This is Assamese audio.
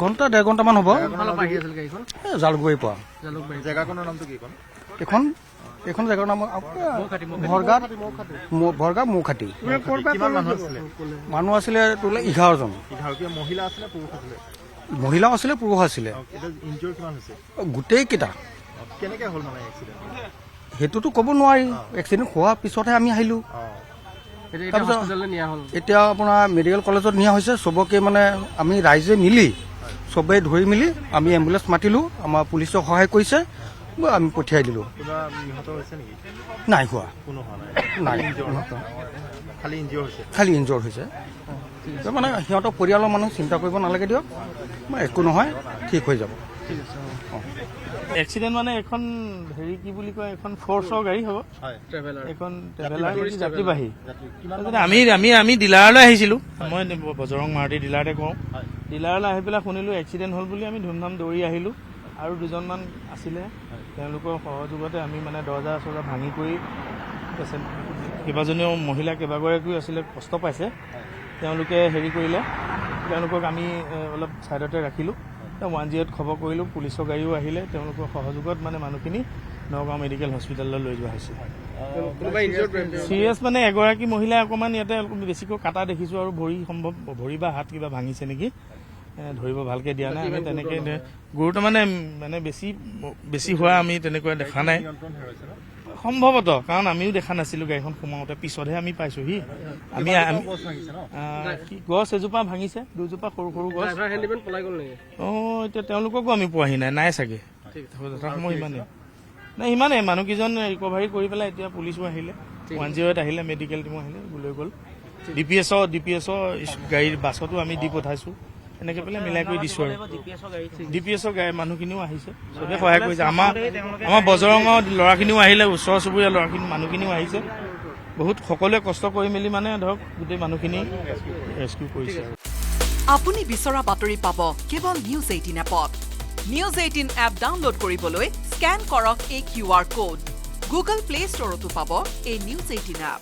ঘন্টা ডেৰ ঘণ্টামান হ'ব জালুকবাৰী পৰা জেগাখনৰ নামটো কি কয়? এইখন জেগাৰ নাম ভৰগা মৌখাটি। কিমান মানুহ আছিলে? মানুহ আছিলে তোলে 11জন। মহিলা আছিলে পুৰুষ আছিলে? মহিলাও আছিলে পুৰুষ আছিলে। ইনজিঅৰ কিমান হৈছে? গোটেই কেইটা। কেনেকে হ'ল মানে এক্সিডেণ্ট? সেইটোতো ক'ব নোৱাৰি। এক্সিডেণ্ট হোৱাৰ পিছতহে আমি আহিলোঁ। এতিয়া আপোনাৰ মেডিকেল কলেজত নিয়া হৈছে। চবকে মানে আমি ৰাইজে মিলি চবেই ধৰি মেলি আমি এম্বুলেঞ্চ মাতিলোঁ। আমাৰ পুলিচক সহায় কৰিছে, আমি পঠিয়াই দিলোঁ। নাই হোৱা, নাই, খালি ইনজিঅৰ হৈছে। মানে সিহঁতৰ পৰিয়ালৰ মানুহ চিন্তা কৰিব নালাগে দিয়ক, একো নহয়, ঠিক হৈ যাব। এক্সিডেণ্ট মানে এখন হেৰি কি বুলি কয়, এখন ফ'ৰ্চৰ গাড়ী হ'ব, এখন ট্ৰেভেলাৰ যাত্ৰীবাহী। আমি ডিলাৰলৈ আহিছিলোঁ। মই বজৰং মাৰুতি ডিলাৰতে কওঁ। ডিলাৰলৈ আহি পেলাই শুনিলোঁ এক্সিডেণ্ট হ'ল বুলি আমি ধুমধাম দৌৰি আহিলোঁ। আৰু দুজনমান আছিলে, তেওঁলোকৰ সহযোগতে আমি মানে দৰ্জা চৰ্জা ভাঙি কৰি পেচেণ্ট কেইবাজনীও মহিলা কেইবাগৰাকীও আছিলে, কষ্ট পাইছে। তেওঁলোকে হেৰি কৰিলে, তেওঁলোকক আমি অলপ ছাইডতে ৰাখিলোঁ। 108 খবৰ কৰিলোঁ, পুলিচৰ গাড়ীও আহিলে। তেওঁলোকৰ সহযোগত মানে মানুহখিনি নগাঁও মেডিকেল হস্পিটেললৈ লৈ যোৱা হৈছে। চিৰিয়াছ মানে এগৰাকী মহিলাই অকণমান ইয়াতে বেছিকৈ কাটা দেখিছোঁ, আৰু ভৰি বা হাত কিবা ভাঙিছে নেকি, ধৰিব ভালকৈ দিয়া নাই। আমি তেনেকৈ গুৰুত্ব মানে বেছি হোৱা আমি তেনেকৈ দেখা নাই সম্ভৱতঃ, কাৰণ আমিও দেখা নাছিলোঁ। গাড়ীখন সোমাওঁতে পিছতহে আমি পাইছোঁহি। আমি গছ এজোপা ভাঙিছে, দুজোপা সৰু সৰু গছ। এতিয়া তেওঁলোককো আমি পোৱাহি নাই চাগে। সময় ইমানেই মানুহকেইজন ৰিকভাৰী কৰি পেলাই এতিয়া পুলিচো আহিলে, 108 আহিলে, মেডিকেল টিমো আহিলে, লৈ গ'ল। ডিপিএছৰ গাড়ীৰ বাছতো আমি দি পঠাইছোঁ। এনেকৈ পেলাই মিলাই কৰি দিছোঁ। আৰু ডিপিএছৰ গাড়ী মানুহখিনিও আহিছে, চবে সহায় কৰিছে। আমাৰ বজৰঙৰ ল'ৰাখিনিও আহিলে, ওচৰ চুবুৰীয়া মানুহখিনিও আহিছে। বহুত সকলোৱে কষ্ট কৰি মেলি মানে ধৰক গোটেই মানুহখিনি ৰেস্কিউ কৰিছে। আপুনি বিচৰা বাতৰি পাব কেৱল নিউজ 18 এপত। নিউজ 18 এপ ডাউনলোড কৰিবলৈ স্কেন কৰক এই QR কোড। গুগল প্লে ষ্টৰতো পাব এই নিউজ 18 এপ।